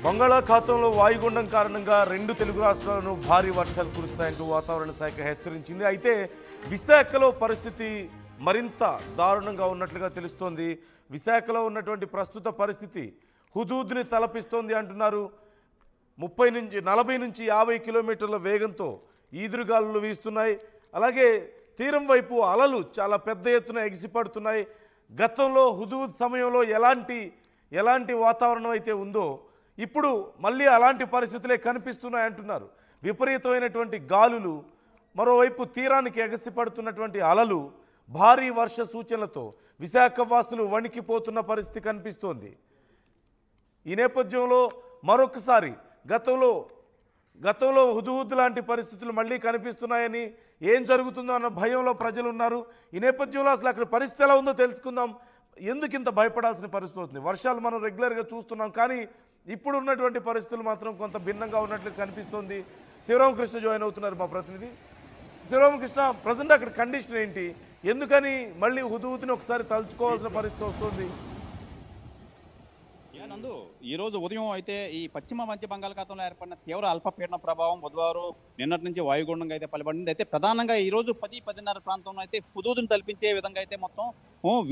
బంగాళాఖాతంలో వాయుగుండం కారణంగా రెండు తెలుగు రాష్ట్రాలను భారీ వర్షాలు కురుస్తాయంటూ వాతావరణ శాఖ హెచ్చరించింది. అయితే విశాఖలో పరిస్థితి మరింత దారుణంగా ఉన్నట్లుగా తెలుస్తోంది. విశాఖలో ఉన్నటువంటి ప్రస్తుత పరిస్థితి హుదూద్ని తలపిస్తోంది అంటున్నారు. 40 నుంచి 50 కిలోమీటర్ల వేగంతో ఈదురుగాలులు వీస్తున్నాయి. అలాగే తీరం వైపు అలలు చాలా పెద్ద ఎత్తున ఎగిసిపడుతున్నాయి. గతంలో హుదూద్ సమయంలో ఎలాంటి వాతావరణం అయితే ఉందో ఇప్పుడు మళ్ళీ అలాంటి పరిస్థితులే కనిపిస్తున్నాయి అంటున్నారు. విపరీతమైనటువంటి గాలులు, మరోవైపు తీరానికి ఎగసిపడుతున్నటువంటి అలలు, భారీ వర్ష సూచనలతో విశాఖ వాసులు వణికిపోతున్న పరిస్థితి కనిపిస్తోంది. ఈ నేపథ్యంలో మరొకసారి గతంలో హుదూద్ లాంటి పరిస్థితులు మళ్ళీ కనిపిస్తున్నాయని, ఏం జరుగుతుందో అన్న భయంలో ప్రజలు ఉన్నారు. ఈ నేపథ్యంలో అసలు అక్కడ పరిస్థితి ఎలా ఉందో తెలుసుకుందాం. ఎందుకు ఇంత భయపడాల్సిన పరిస్థితి అవుతుంది? వర్షాలు మనం రెగ్యులర్గా చూస్తున్నాం, కానీ ఇప్పుడు ఉన్నటువంటి పరిస్థితులు మాత్రం కొంత భిన్నంగా ఉన్నట్లు కనిపిస్తోంది. శివరామకృష్ణ జాయిన్ అవుతున్నారు మా ప్రతినిధి. శివరామకృష్ణ, ప్రజెంట్ అక్కడ కండిషన్ ఏంటి? ఎందుకని మళ్ళీ హుదూద్ని ఒకసారి తలుచుకోవాల్సిన పరిస్థితి వస్తుంది? నందు, ఈ రోజు ఉదయం అయితే ఈ పశ్చిమ మధ్య బంగాళాఖాతంలో ఏర్పడిన తీవ్ర అల్పపీడన ప్రభావం బుధవారం నిన్నటి నుంచి వాయుగుండంగా అయితే పలబడింది. అయితే ప్రధానంగా ఈ రోజు 10-10:30 ప్రాంతంలో అయితే హుదూద్ని తలపించే విధంగా అయితే మొత్తం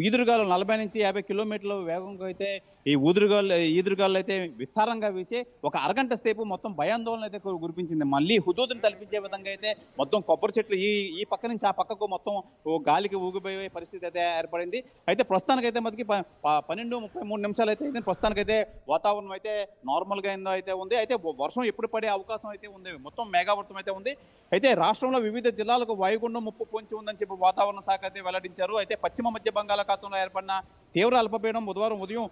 ఈదురుగాలు 40 నుంచి 50 కిలోమీటర్ల వేగంగా అయితే ఈ ఈదురుగాలు అయితే విస్తారంగా వీచే ఒక అరగంట సేపు మొత్తం భయాందోళన అయితే కురిపించింది. మళ్ళీ హుదూద్ని తలపించే విధంగా అయితే మొత్తం కొబ్బరి చెట్లు ఈ పక్క నుంచి ఆ పక్కకు మొత్తం గాలికి ఊగిపోయే పరిస్థితి అయితే ఏర్పడింది. అయితే ప్రస్తుతానికైతే మనకి 12:33 నిమిషాలు అయితే ప్రస్తుతానికైతే వాతావరణం అయితే నార్మల్గా అయితే ఉంది. అయితే వర్షం ఎప్పుడు పడే అవకాశం అయితే ఉంది. మొత్తం మేఘావృతం అయితే ఉంది. అయితే రాష్ట్రంలో వివిధ జిల్లాలకు వాయుగుండం ముప్పు పొంచి ఉందని చెప్పి వాతావరణ శాఖ అయితే వెల్లడించారు. అయితే పశ్చిమ మధ్య బంగాళాఖాతంలో ఏర్పడిన తీవ్ర అల్పపీడనం బుధవారం ఉదయం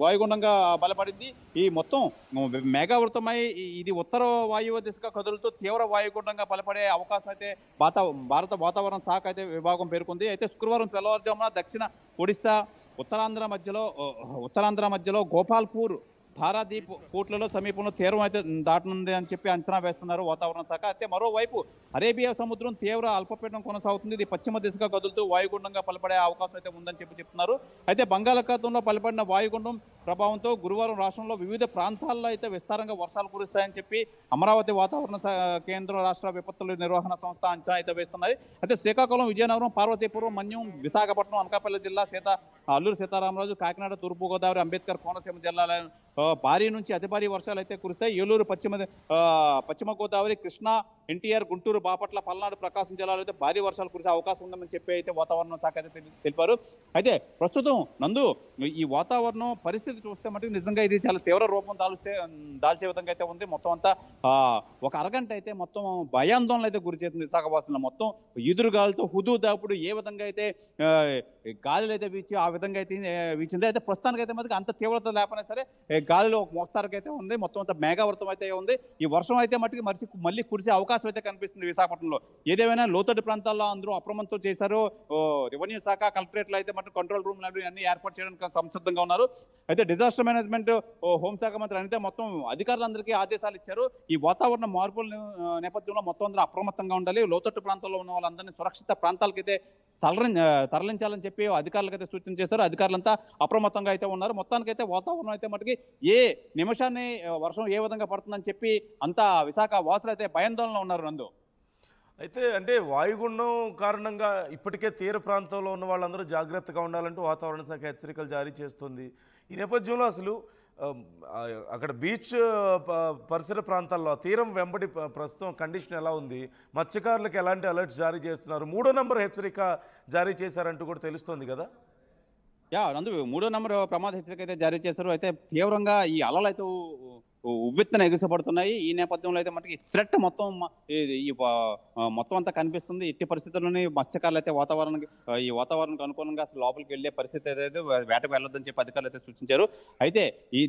వాయుగుండంగా బలపడింది. ఈ మొత్తం మేఘావృతమై ఇది ఉత్తర వాయువ్య దిశగా కదులుతూ తీవ్ర వాయుగుండంగా బలపడే అవకాశం అయితే భారత వాతావరణ శాఖ అయితే విభాగం పేర్కొంది. అయితే శుక్రవారం తెల్లవారుజామున దక్షిణ ఒడిశా ఉత్తరాంధ్ర మధ్యలో గోపాల్పూర్ ధారాదీప్ పోర్ట్లలో సమీపంలో తీరం అయితే దాటనుంది అని చెప్పి అంచనా వేస్తున్నారు వాతావరణ శాఖ. అయితే మరోవైపు అరేబియా సముద్రం తీవ్ర అల్పపీడనం కొనసాగుతుంది. ఇది పశ్చిమ దిశగా కదులుతూ వాయుగుండంగా బలపడే అవకాశం అయితే ఉందని చెప్తున్నారు. అయితే బంగాళాఖాతంలో బలపడిన వాయుగుండం ప్రభావంతో గురువారం రాష్ట్రంలో వివిధ ప్రాంతాల్లో అయితే విస్తారంగా వర్షాలు కురుస్తాయని చెప్పి అమరావతి వాతావరణ కేంద్రం రాష్ట్ర విపత్తుల నిర్వహణ సంస్థ అంచనా అయితే వేస్తున్నాయి. అయితే శ్రీకాకుళం, విజయనగరం, పార్వతీపురం, మన్యం, విశాఖపట్నం, అనకాపల్లి జిల్లా, అల్లూరు సీతారామరాజు, కాకినాడ, తూర్పుగోదావరి, అంబేద్కర్ కోనసీమ జిల్లాల భారీ నుంచి అతి భారీ వర్షాలు అయితే కురుస్తాయి. ఏలూరు, పశ్చిమ గోదావరి, కృష్ణా, ఎన్టీఆర్, గుంటూరు, బాపట్ల, పల్నాడు, ప్రకాశం జిల్లాలో అయితే భారీ వర్షాలు కురిసే అవకాశం ఉందని చెప్పి అయితే వాతావరణ శాఖ అయితే తెలిపారు. అయితే ప్రస్తుతం నందు ఈ వాతావరణం పరిస్థితి చూస్తే మటుకు నిజంగా ఇది చాలా తీవ్ర రూపం దాల్చే విధంగా అయితే ఉంది. మొత్తం అంతా ఒక అరగంట అయితే మొత్తం భయాందోళన అయితే గురి చేస్తుంది విశాఖవాసులను. మొత్తం ఎదురుగాలతో హుదూద్ ఏ విధంగా అయితే గాలిలో అయితే వీచి ఆ విధంగా అయితే వీచింది. అయితే ప్రస్తుతానికి అయితే మనకి అంత తీవ్రత లేకపోయినా సరే గాలిలో ఒక మోస్తారకు అయితే ఉంది. మొత్తం అంతా మేఘావృతం అయితే ఉంది. ఈ వర్షం అయితే మటుకు మళ్ళీ కురిసే అవకాశం అయితే కనిపిస్తుంది విశాఖపట్నంలో. ఏదేమైనా లోతట్టు ప్రాంతాల్లో అందరూ అప్రమత్తం చేశారు. రెవెన్యూ శాఖ, కలెక్టరేట్లో అయితే మటుకు కంట్రోల్ రూమ్ అన్ని ఏర్పాటు చేయడానికి సంసిద్ధంగా ఉన్నారు. అయితే డిజాస్టర్ మేనేజ్మెంట్ హోంశాఖ మంత్రి అనితే మొత్తం అధికారులందరికీ ఆదేశాలు ఇచ్చారు. ఈ వాతావరణ మార్పుల నేపథ్యంలో మొత్తం అందరూ అప్రమత్తంగా ఉండాలి. లోతట్టు ప్రాంతాల్లో ఉన్న వాళ్ళందరినీ సురక్షిత ప్రాంతాలకైతే తరలించాలని చెప్పి అధికారులకైతే సూచన చేశారు. అధికారులంతా అప్రమత్తంగా అయితే ఉన్నారు. మొత్తానికైతే వాతావరణం అయితే మటుకి ఏ నిమిషాన్ని వర్షం ఏ విధంగా పడుతుందని చెప్పి అంతా విశాఖ వాసులు అయితే భయాందోళనలో ఉన్నారు. నందు, అయితే అంటే వాయుగుండం కారణంగా ఇప్పటికే తీర ప్రాంతంలో ఉన్న వాళ్ళందరూ జాగ్రత్తగా ఉండాలంటూ వాతావరణ శాఖ హెచ్చరికలు జారీ చేస్తుంది. ఈ నేపథ్యంలో అసలు అక్కడ బీచ్ పరిసర ప్రాంతాల్లో తీరం వెంబడి ప్రస్తుతం కండిషన్ ఎలా ఉంది? మత్స్యకారులకు ఎలాంటి అలర్ట్స్ జారీ చేస్తున్నారు? 3వ నంబర్ హెచ్చరిక జారీ చేశారంటూ కూడా తెలుస్తోంది కదా? నందు, 3వ నంబర్ ప్రమాద హెచ్చరిక అయితే జారీ చేశారు. అయితే తీవ్రంగా ఈ అలలు అయితే ఉవ్వెత్తున ఎగిసిపడుతున్నాయి. ఈ నేపథ్యంలో అయితే మనకి థ్రెట్ మొత్తం అంతా కనిపిస్తుంది. ఎట్టి పరిస్థితుల్లోనే మత్స్యకారులు అయితే ఈ వాతావరణానికి అనుకూలంగా అసలు లోపలికి వెళ్ళే పరిస్థితి అయితే వేటకు వెళ్ళొద్దని చెప్పి అధికారులు అయితే సూచించారు. అయితే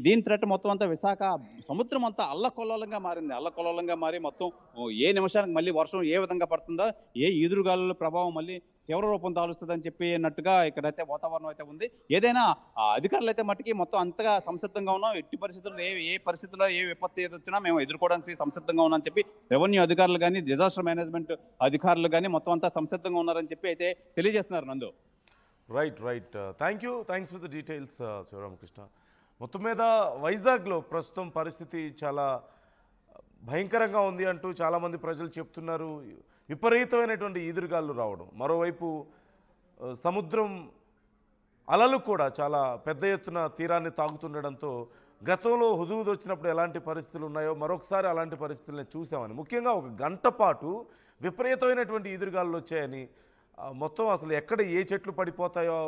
దీని థ్రెట్ మొత్తం అంతా విశాఖ సముద్రం అంతా అల్లకొల్లోలంగా మారి మొత్తం ఏ నిమిషానికి మళ్ళీ వర్షం ఏ విధంగా పడుతుందో, ఏ ఈదురుగాలుల ప్రభావం మళ్ళీ తీవ్ర రూపం దాలుస్తుందని చెప్పినట్టుగా ఇక్కడైతే వాతావరణం అయితే ఉంది. ఏదైనా అధికారులు అయితే మట్టికి మొత్తం అంతగా సంసిద్ధంగా ఉన్నాం. ఎట్టి పరిస్థితుల్లో ఏ పరిస్థితుల్లో ఏ విపత్తి వచ్చినా మేము ఎదుర్కోవడానికి సంసిద్ధంగా ఉన్నామని చెప్పి రెవెన్యూ అధికారులు కానీ, డిజాస్టర్ మేనేజ్మెంట్ అధికారులు కానీ మొత్తం అంతా సంసిద్ధంగా ఉన్నారని చెప్పి అయితే తెలియజేస్తున్నారు. నందు, right. Thanks for the details Sivaramakrishna. మొత్తం మీద వైజాగ్లో ప్రస్తుతం పరిస్థితి చాలా భయంకరంగా ఉంది అంటూ చాలామంది ప్రజలు చెప్తున్నారు. విపరీతమైనటువంటి ఈదురుగాలు రావడం, మరోవైపు సముద్రం అలలు కూడా చాలా పెద్ద ఎత్తున తీరాన్ని తాగుతుండడంతో గతంలో హుదూద్ వచ్చినప్పుడు ఎలాంటి పరిస్థితులు ఉన్నాయో మరొకసారి అలాంటి పరిస్థితులను చూసామని, ముఖ్యంగా ఒక గంట పాటు విపరీతమైనటువంటి ఈదురుగాలు వచ్చాయని, మొత్తం అసలు ఎక్కడ ఏ చెట్లు పడిపోతాయో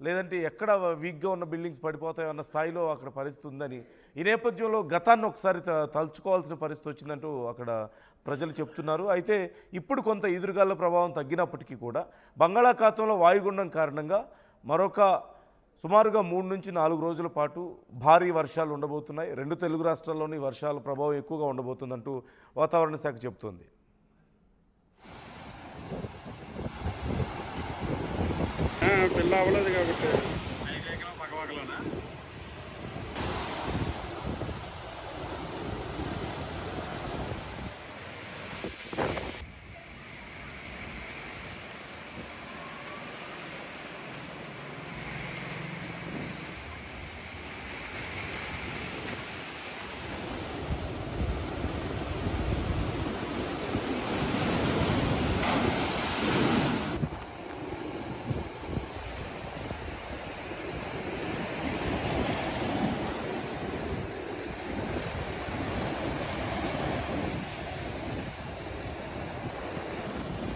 లేదంటే ఎక్కడ వీక్గా ఉన్న బిల్డింగ్స్ పడిపోతాయో అన్న స్థాయిలో అక్కడ పరిస్థితి ఉందని, ఈ నేపథ్యంలో గతాన్ని ఒకసారి తలుచుకోవాల్సిన పరిస్థితి వచ్చిందంటూ అక్కడ ప్రజలు చెప్తున్నారు. అయితే ఇప్పుడు కొంత ఈదురుగాల ప్రభావం తగ్గినప్పటికీ కూడా బంగాళాఖాతంలో వాయుగుండం కారణంగా మరొక సుమారుగా 3 నుంచి 4 రోజుల పాటు భారీ వర్షాలు ఉండబోతున్నాయి. 2 తెలుగు రాష్ట్రాల్లోని వర్షాల ప్రభావం ఎక్కువగా ఉండబోతుందంటూ వాతావరణ శాఖ చెబుతోంది. పిల్ల అవ్వలేదు కాబట్టి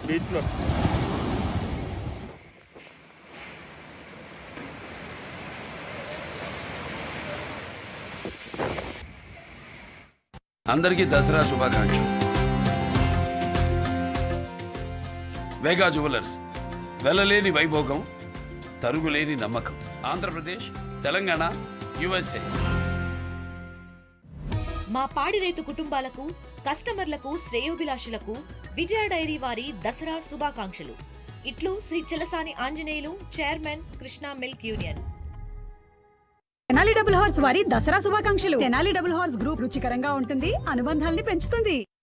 బీచ్లో అందరికీ దసరా శుభాకాంక్షలు. వేగా జ్యువెలర్స్, వెళ్ళలేని వైభోగం, తరుగులేని నమ్మకం. ఆంధ్రప్రదేశ్, తెలంగాణ, USA. మా పాడి రైతు కుటుంబాలకు, కస్టమర్లకు, శ్రేయోభిలాషులకు విజయ డైరీ వారి దసరా శుభాకాంక్షలు. ఇట్లు Shri Chalasani Anjaneyulu, chairman, Krishna Milk Union. Tenali Double Horse వారి దసరా శుభాకాంక్షలు. తెనాలి డబుల్ హార్స్ గ్రూప్ రుచికరంగా ఉంటుంది, అనుబంధాల్ని పెంచుతుంది.